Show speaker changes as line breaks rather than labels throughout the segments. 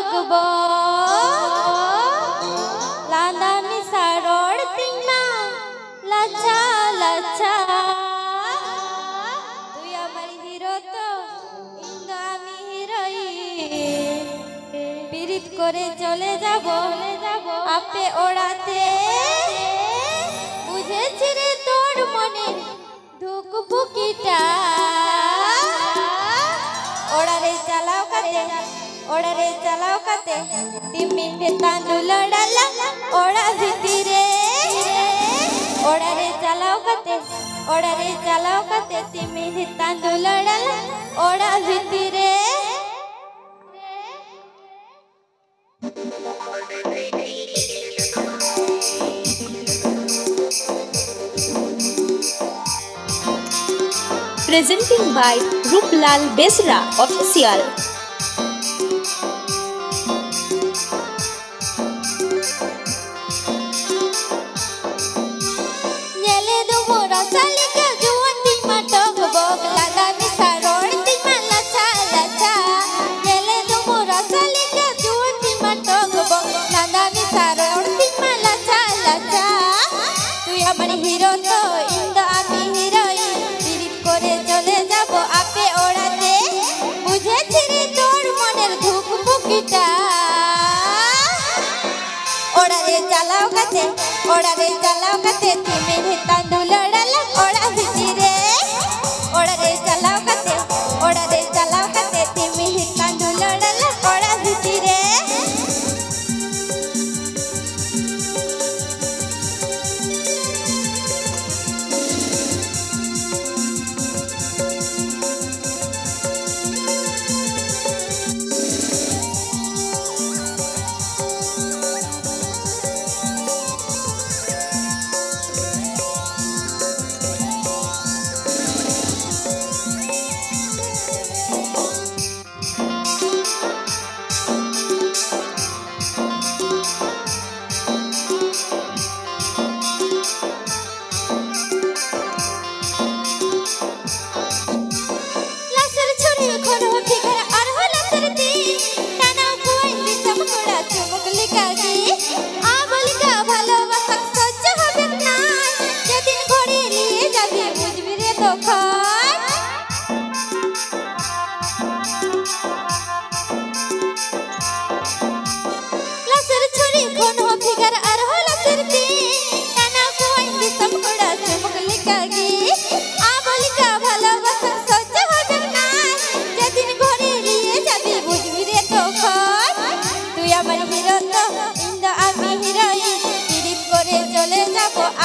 টকব লাদানি সারড় তিনা লাচা লাচা তুই আমার হিরো তো ইন্দ আমি হিরোইন পিরিত করে চলে যাব আপে ওড়াতে বুঝেছি রে তোর মনে ধুকপুকিটা ওড়ারে চালাও কাতে তিমিতে তান্দুল ডালা ওড়া ভিতরে ওড়ারে চালাও কাতে তিমিতে তান্দুল ডালা ওড়া ভিতরে
Presenting by Ruplal Besra Official.
Hero তো ইন্দ আমি হিরোইন পিরিত করে চলে যাব আপে ওড়াতে বুঝেছি রে তোর মনের ধুকপুকিটা ওড়ারে চালাও কাতে তিমির তান্দুল ডালা ওড়া ভিতরে ওড়ারে চালাও কাতে তিমির তান্দুল ডালা ওড়া ভিতরে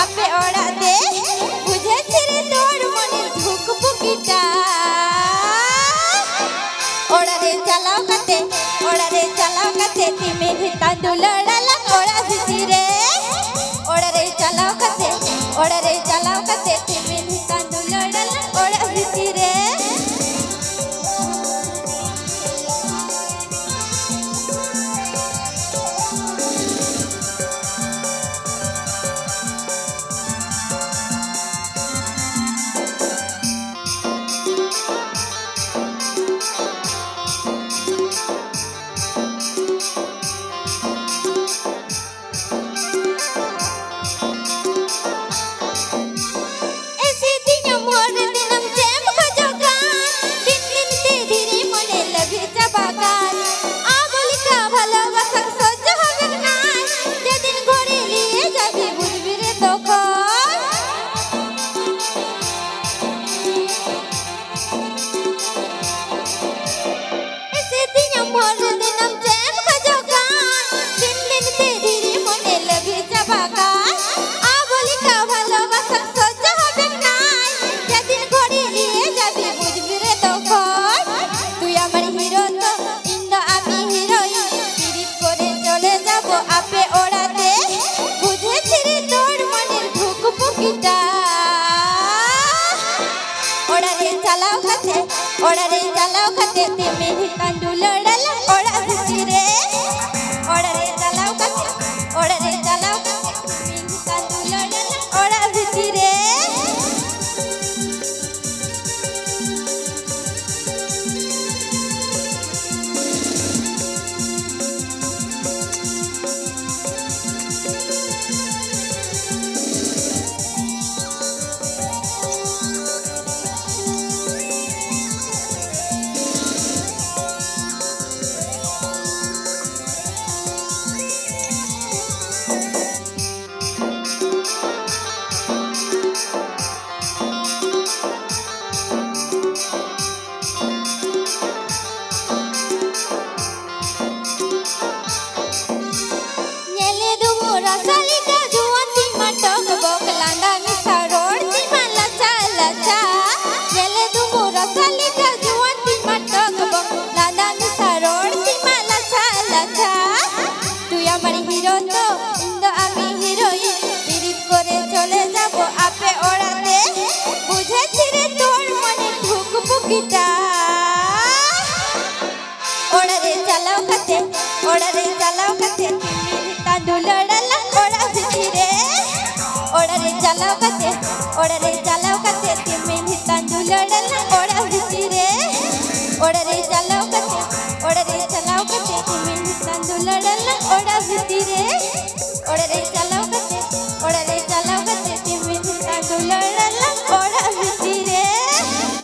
আপে ওড়াতে বুঝেছি রে তোর মনের ধুকপুকিটা ওড়ারে চালাও কাতে তিমির তান্দুল ডালা ওড়া ভিতরে ওড়ারে চালাও কাতে তিমির তান্দুল ডালা ওড়া ভিতরে ओड़ारे चालाव खाते तिमिर तांदूल डाला ओड़ा भितरे ओड़ारे चालाव खाते तिमिर तांदूल डाला ओड़ा भितरे kate orare jalao kate timmi tandul lodala oda bhitire orare jalao kate timmi tandul lodala oda bhitire orare